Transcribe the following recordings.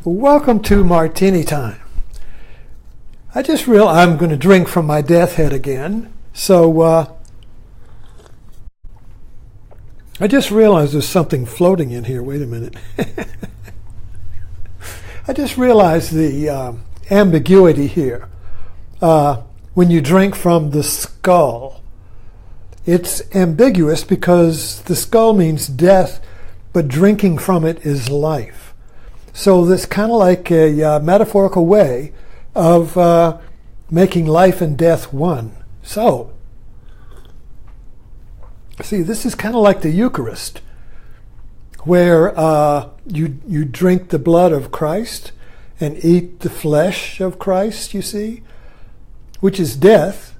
Welcome to Martini Time. I just realized I'm going to drink from my death head again. So I just realized there's something floating in here. Wait a minute. I just realized the ambiguity here. When you drink from the skull, it's ambiguous because the skull means death, but drinking from it is life. So this kind of like a metaphorical way of making life and death one. So, see, this is kind of like the Eucharist, where you drink the blood of Christ and eat the flesh of Christ, you see, which is death,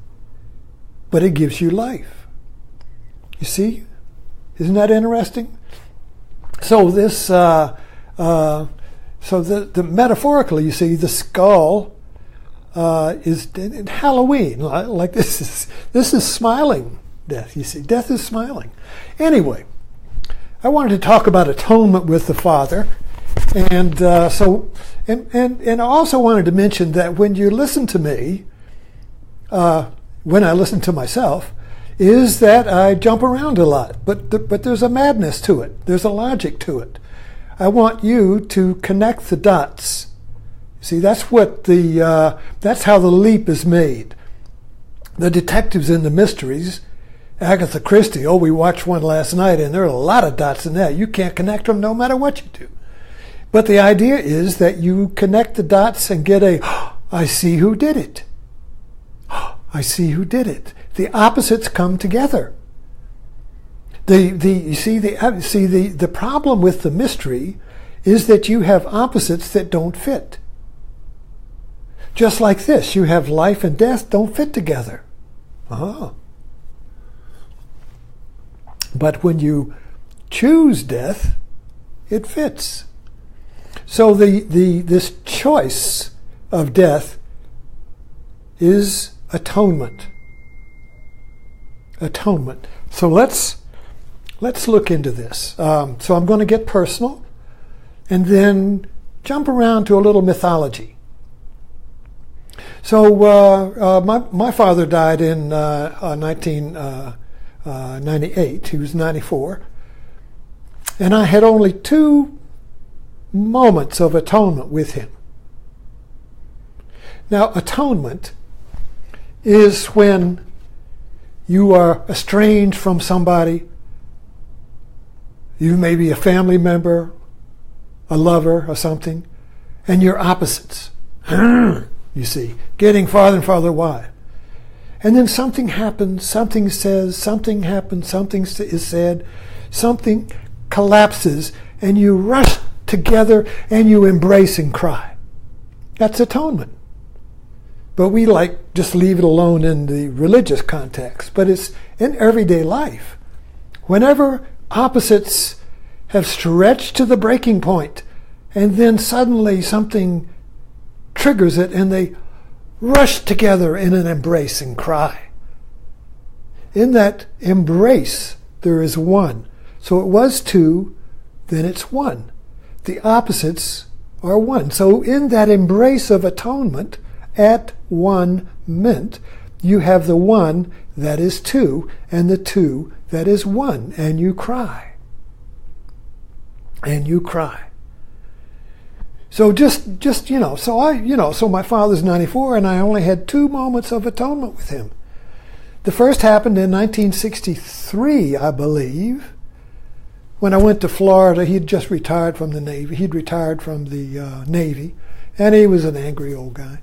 but it gives you life. You see? Isn't that interesting? So this, the metaphorically, you see, the skull is in Halloween. Like this is smiling death. You see, death is smiling. Anyway, I wanted to talk about atonement with the Father, and I also wanted to mention that when you listen to me, when I listen to myself, is that I jump around a lot, but there's a madness to it. There's a logic to it. I want you to connect the dots. See, that's what that's how the leap is made. The detectives in the mysteries, Agatha Christie. We watched one last night, and there are a lot of dots in that. You can't connect them no matter what you do. But the idea is that you connect the dots and get I see who did it. I see who did it. The opposites come together. The problem with the mystery is that you have opposites that don't fit. Just like this, you have life and death don't fit together. But when you choose death, it fits. So this choice of death is atonement. Atonement. So let's look into this. So I'm going to get personal and then jump around to a little mythology. So my father died in 1998. He was 94. And I had only 2 moments of atonement with him. Now, atonement is when you are estranged from somebody. You may be a family member, a lover, or something, and you're opposites. You see, getting farther and farther away. And then something happens, something says, something happens, something is said, something collapses, and you rush together and you embrace and cry. That's atonement. But we just leave it alone in the religious context. But it's in everyday life. Whenever opposites have stretched to the breaking point, and then suddenly something triggers it, and they rush together in an embrace and cry. In that embrace, there is one. So it was 2, then it's 1. The opposites are 1. So in that embrace of atonement, at 1 mint, you have the 1 that is 2, and the 2 that is 1, and you cry. And you cry. So so my father's 94, and I only had 2 moments of atonement with him. The first happened in 1963, I believe, when I went to Florida. He'd just retired from the Navy. He'd retired from the Navy, and he was an angry old guy.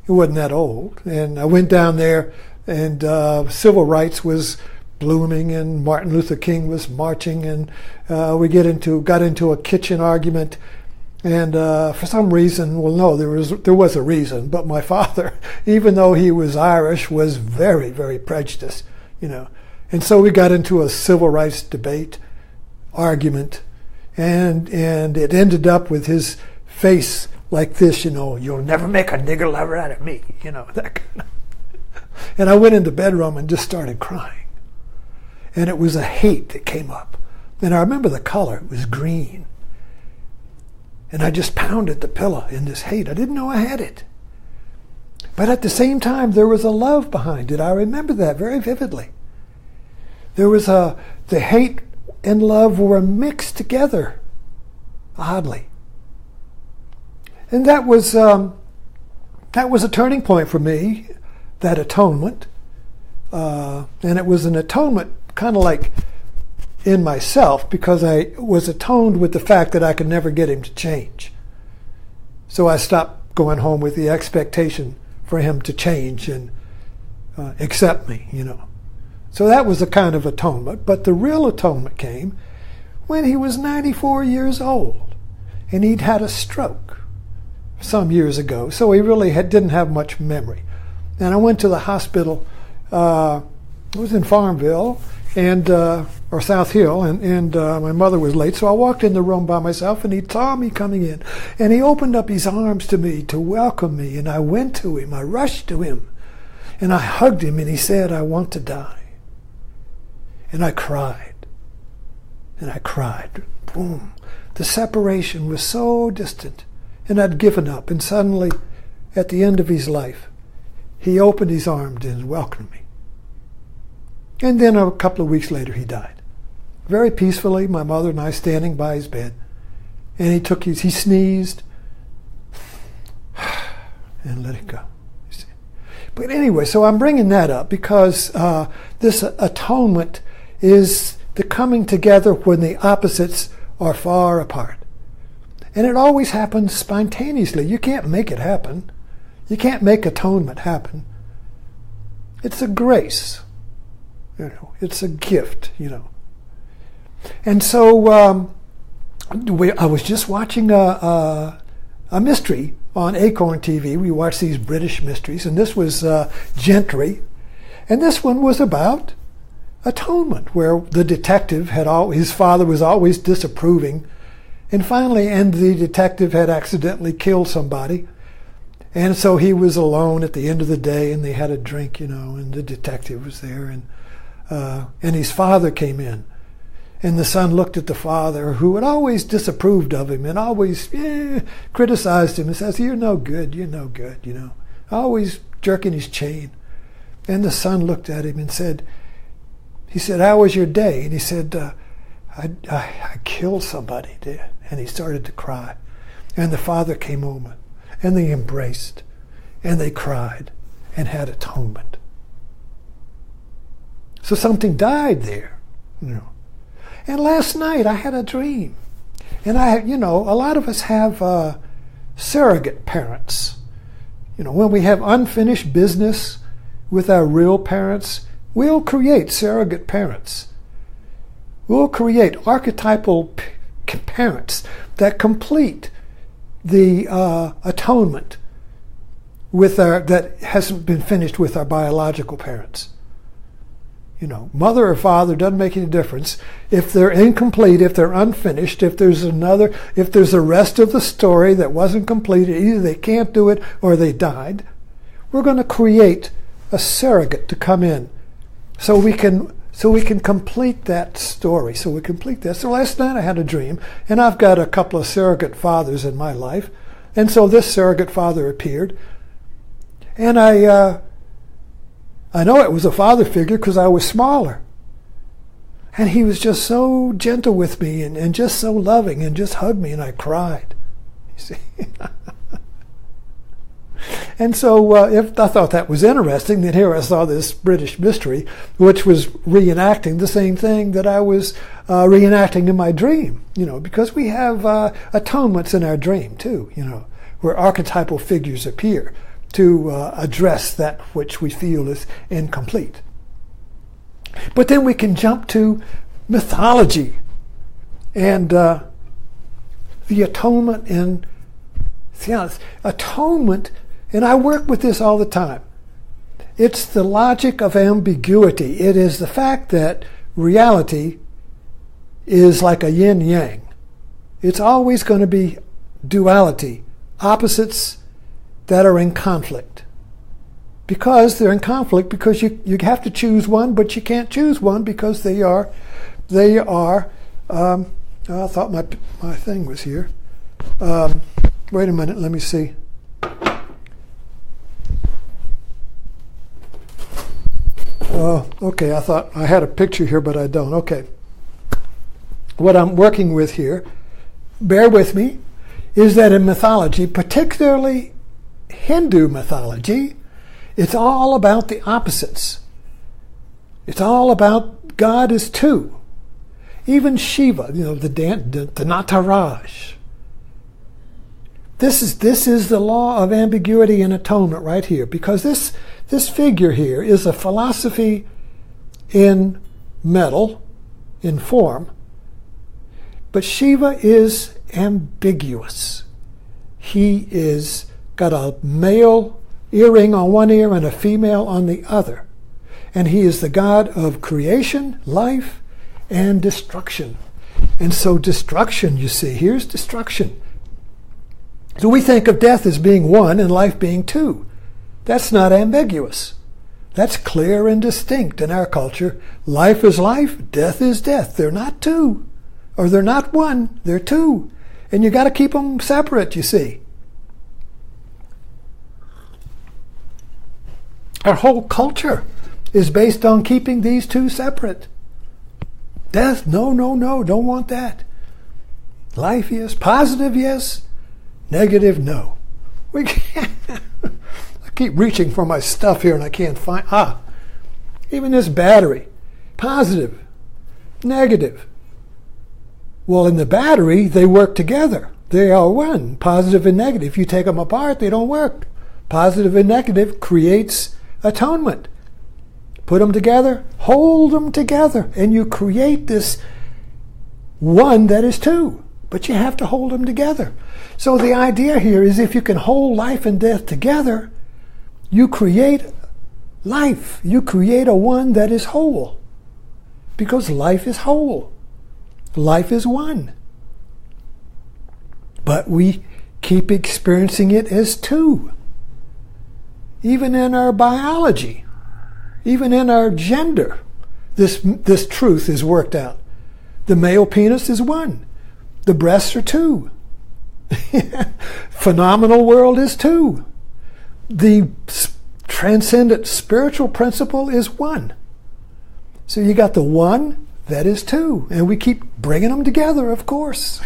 He wasn't that old. And I went down there, and civil rights was blooming, and Martin Luther King was marching, and we got into a kitchen argument. And for some reason, there was a reason, but my father, even though he was Irish, was very, very prejudiced, And so we got into a civil rights debate, argument, and it ended up with his face like this, you'll never make a nigger lover out of me, that kind of. And I went in the bedroom and just started crying. And it was a hate that came up. And I remember the color, it was green. And I just pounded the pillow in this hate. I didn't know I had it. But at the same time, there was a love behind it. I remember that very vividly. There was the hate and love were mixed together, oddly. And that was a turning point for me, that atonement. And it was an atonement kind of like in myself, because I was atoned with the fact that I could never get him to change. So I stopped going home with the expectation for him to change and accept me, So that was a kind of atonement. But the real atonement came when he was 94 years old, and he'd had a stroke some years ago, so he really didn't have much memory. And I went to the hospital. It was in Farmville or South Hill, and my mother was late, so I walked in the room by myself, and he saw me coming in, and he opened up his arms to me to welcome me, and I went to him. I rushed to him, and I hugged him, and he said, "I want to die." And I cried, and I cried. Boom. The separation was so distant, and I'd given up, and suddenly, at the end of his life, he opened his arms and welcomed me. And then a couple of weeks later, he died. Very peacefully, my mother and I standing by his bed. And he sneezed and let it go. You see. But anyway, so I'm bringing that up because this atonement is the coming together when the opposites are far apart. And it always happens spontaneously. You can't make it happen. You can't make atonement happen. It's a grace. It's a gift, And so I was just watching a mystery on Acorn TV. We watch these British mysteries, and this was Gentry. And this one was about atonement, where the detective his father was always disapproving, and the detective had accidentally killed somebody. And so he was alone at the end of the day, and they had a drink, and the detective was there, and his father came in. And the son looked at the father, who had always disapproved of him and always criticized him and says, "You're no good, always jerking his chain. And the son looked at him and said, "How was your day?" And he said, I killed somebody, Dad." And he started to cry. And the father came over, and they embraced, and they cried, and had atonement. So something died there, And last night I had a dream. And a lot of us have surrogate parents. When we have unfinished business with our real parents, we'll create surrogate parents. We'll create archetypal parents that complete the atonement that hasn't been finished with our biological parents. Mother or father, doesn't make any difference. If they're incomplete, if they're unfinished, if there's the rest of the story that wasn't completed, either they can't do it or they died, we're going to create a surrogate to come in so we can complete that story. So last night I had a dream, and I've got a couple of surrogate fathers in my life, and so this surrogate father appeared, and I know it was a father figure because I was smaller. And he was just so gentle with me and just so loving and just hugged me, and I cried. You see? And so I thought that was interesting, that here I saw this British mystery, which was reenacting the same thing that I was reenacting in my dream, because we have atonements in our dream too, where archetypal figures appear to address that which we feel is incomplete. But then we can jump to mythology and the atonement in theology. Atonement, and I work with this all the time, it's the logic of ambiguity. It is the fact that reality is like a yin-yang. It's always going to be duality, opposites that are in conflict. Because they're in conflict, because you have to choose one, but you can't choose one because I thought my thing was here. Wait a minute, let me see. Okay, I thought I had a picture here, but I don't. Okay. What I'm working with here, bear with me, is that in mythology, particularly Hindu mythology, it's all about the opposites. It's all about God is two. Even Shiva, the Nataraj. This is the law of ambiguity and atonement right here, because this figure here is a philosophy in metal, in form, but Shiva is ambiguous. He is got a male earring on one ear and a female on the other, and he is the god of creation, life, and destruction. And so destruction, you see, here's destruction. So we think of death as being one and life being two. That's not ambiguous. That's clear and distinct in our culture. Life is life, death is death. They're not two. Or they're not one, they're two. And you got to keep them separate, you see. Our whole culture is based on keeping these two separate. Death, no, don't want that. Life, yes. Positive, yes. Negative, no. We can't. I keep reaching for my stuff here and I can't find. Even this battery. Positive, negative. Well, in the battery, they work together. They are one, positive and negative. If you take them apart, they don't work. Positive and negative creates atonement. Put them together, hold them together, and you create this one that is two. But you have to hold them together. So the idea here is if you can hold life and death together, you create life. You create a one that is whole. Because life is whole. Life is one. But we keep experiencing it as two. Even in our biology, even in our gender, this truth is worked out. The male penis is one. The breasts are two. Phenomenal world is two. The transcendent spiritual principle is one. So you got the one that is two. And we keep bringing them together, of course.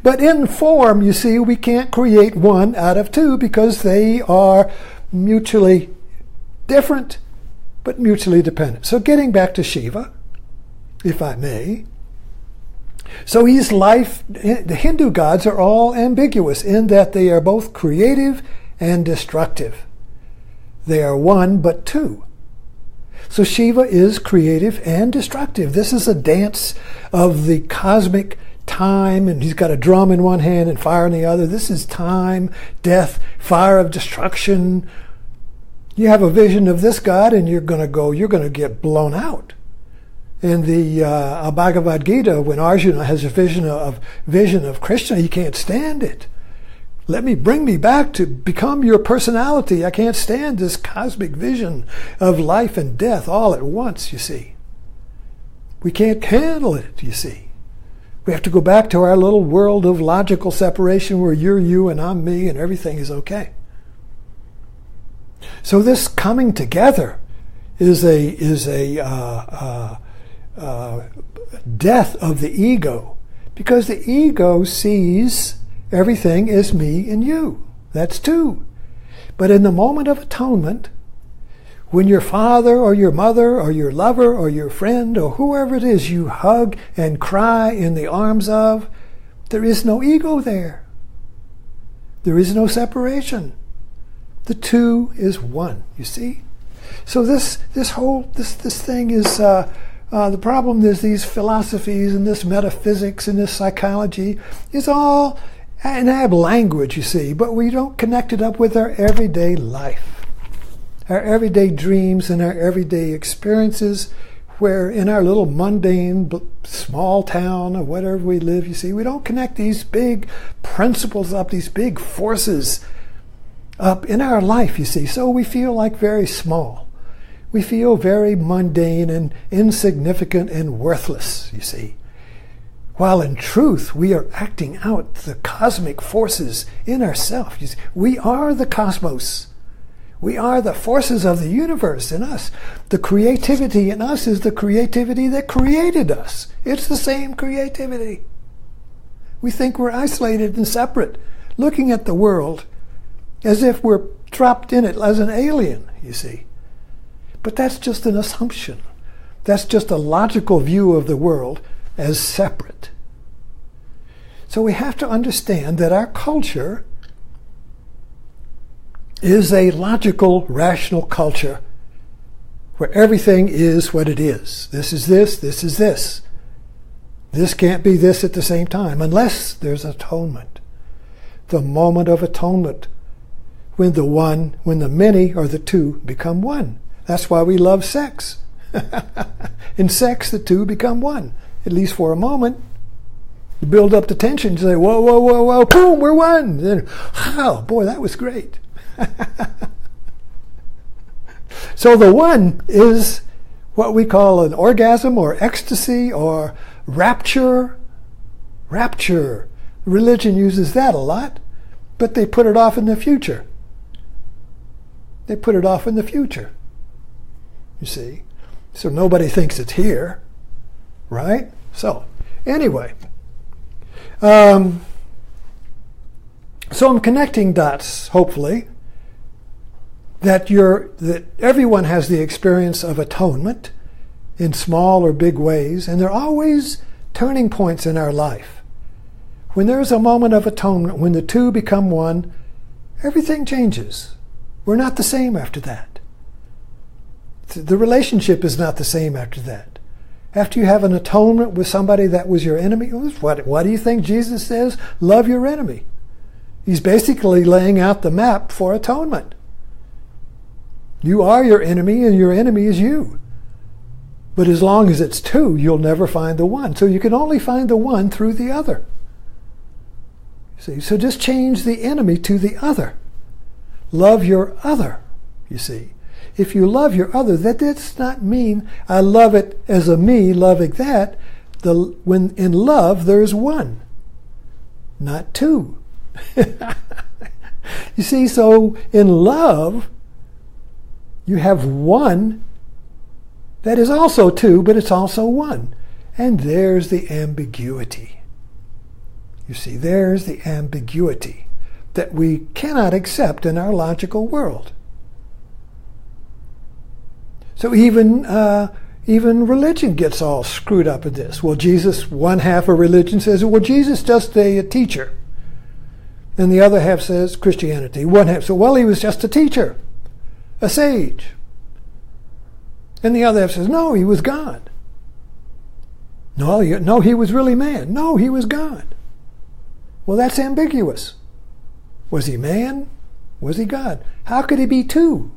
But in form, you see, we can't create one out of two because they are mutually different, but mutually dependent. So getting back to Shiva, if I may. So he's life. The Hindu gods are all ambiguous in that they are both creative and destructive. They are one but two. So Shiva is creative and destructive. This is a dance of the cosmic time, and he's got a drum in one hand and fire in the other. This is time, death, fire of destruction. You have a vision of this God and you're going to get blown out. In the Bhagavad Gita, when Arjuna has a vision of Krishna, he can't stand it. Bring me back to become your personality. I can't stand this cosmic vision of life and death all at once, you see. We can't handle it, you see. We have to go back to our little world of logical separation where you're you and I'm me and everything is okay. So this coming together is a death of the ego, because the ego sees everything as me and you. That's two. But in the moment of atonement, when your father or your mother or your lover or your friend or whoever it is you hug and cry in the arms of, there is no ego there. There is no separation. The two is one, you see? So this thing is, the problem is these philosophies and this metaphysics and this psychology is all, and I have language, you see, but we don't connect it up with our everyday life. Our everyday dreams and our everyday experiences, where in our little mundane small town or whatever we live, you see, we don't connect these big principles up, these big forces up in our life, you see. So we feel like very small. We feel very mundane and insignificant and worthless, you see. while in truth we are acting out the cosmic forces in ourselves. We are the cosmos. We are the forces of the universe in us. The creativity in us is the creativity that created us. It's the same creativity. We think we're isolated and separate, looking at the world as if we're trapped in it as an alien, you see. But that's just an assumption. That's just a logical view of the world as separate. So we have to understand that our culture is a logical, rational culture where everything is what it is. This is this, this is this. This can't be this at the same time, unless there's atonement. The moment of atonement, when the many or the two become one. That's why we love sex. In sex, the two become one, at least for a moment. You build up the tension, you say, whoa, whoa, whoa, whoa, boom, we're one. Then, oh, boy, that was great. So the one is what we call an orgasm or ecstasy or rapture. Rapture. Religion uses that a lot, but they put it off in the future. They put it off in the future. You see? So nobody thinks it's here, right? So, anyway. So I'm connecting dots, hopefully, that everyone has the experience of atonement in small or big ways, and there are always turning points in our life. When there's a moment of atonement, when the two become one, everything changes. We're not the same after that. The relationship is not the same after that. After you have an atonement with somebody that was your enemy, what do you think Jesus says? Love your enemy. He's basically laying out the map for atonement. You are your enemy, and your enemy is you. But as long as it's two, you'll never find the one. So you can only find the one through the other. See, so just change the enemy to the other. Love your other, you see. If you love your other, that does not mean I love it as a me loving that. When in love, there is one, not two. You see, so in love, you have one that is also two, but it's also one. And there's the ambiguity. You see, there's the ambiguity that we cannot accept in our logical world. So even religion gets all screwed up in this. Well, Jesus, one half of religion says, well, Jesus just a teacher. And the other half says Christianity. One half, so, well, he was just a teacher, a sage. And the other half says, no, he was God. No, he was really man. No, he was God. Well, that's ambiguous. Was he man? Was he God? How could he be two?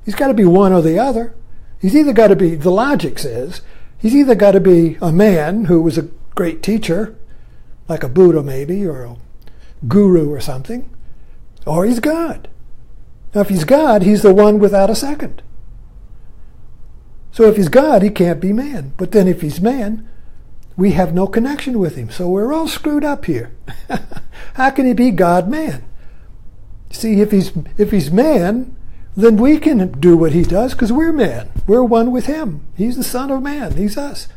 He's got to be one or the other. He's either got to be, the logic says, he's either got to be a man who was a great teacher, like a Buddha maybe, or a guru or something, or he's God. Now if he's God, he's the one without a second. So if he's God, he can't be man. But then if he's man, we have no connection with him. So we're all screwed up here. How can he be God-man? See, if he's man, then we can do what he does because we're man. We're one with him. He's the Son of Man. He's us.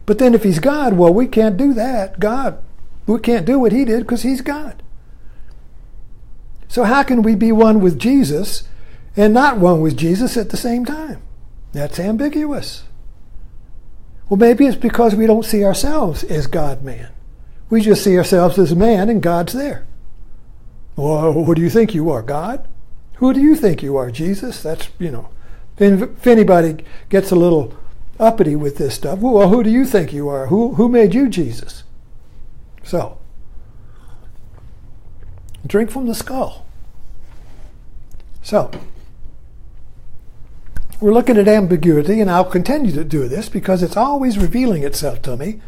But then if he's God, well, we can't do that. We can't do what he did because he's God. So how can we be one with Jesus and not one with Jesus at the same time? That's ambiguous. Well, maybe it's because we don't see ourselves as God-man. We just see ourselves as man and God's there. Well, who do you think you are, God? Who do you think you are, Jesus? That's, if anybody gets a little uppity with this stuff, well, who do you think you are? Who made you Jesus? So, drink from the skull. So, we're looking at ambiguity, and I'll continue to do this because it's always revealing itself to me.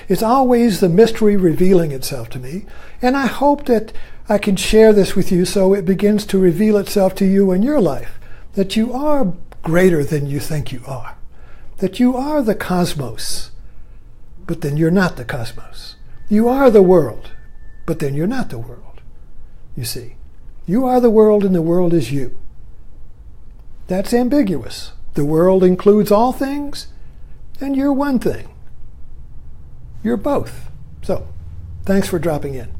It's always the mystery revealing itself to me. And I hope that I can share this with you so it begins to reveal itself to you in your life, that you are greater than you think you are, that you are the cosmos, but then you're not the cosmos. You are the world, but then you're not the world, you see. You are the world and the world is you. That's ambiguous. The world includes all things, and you're one thing. You're both. So, thanks for dropping in.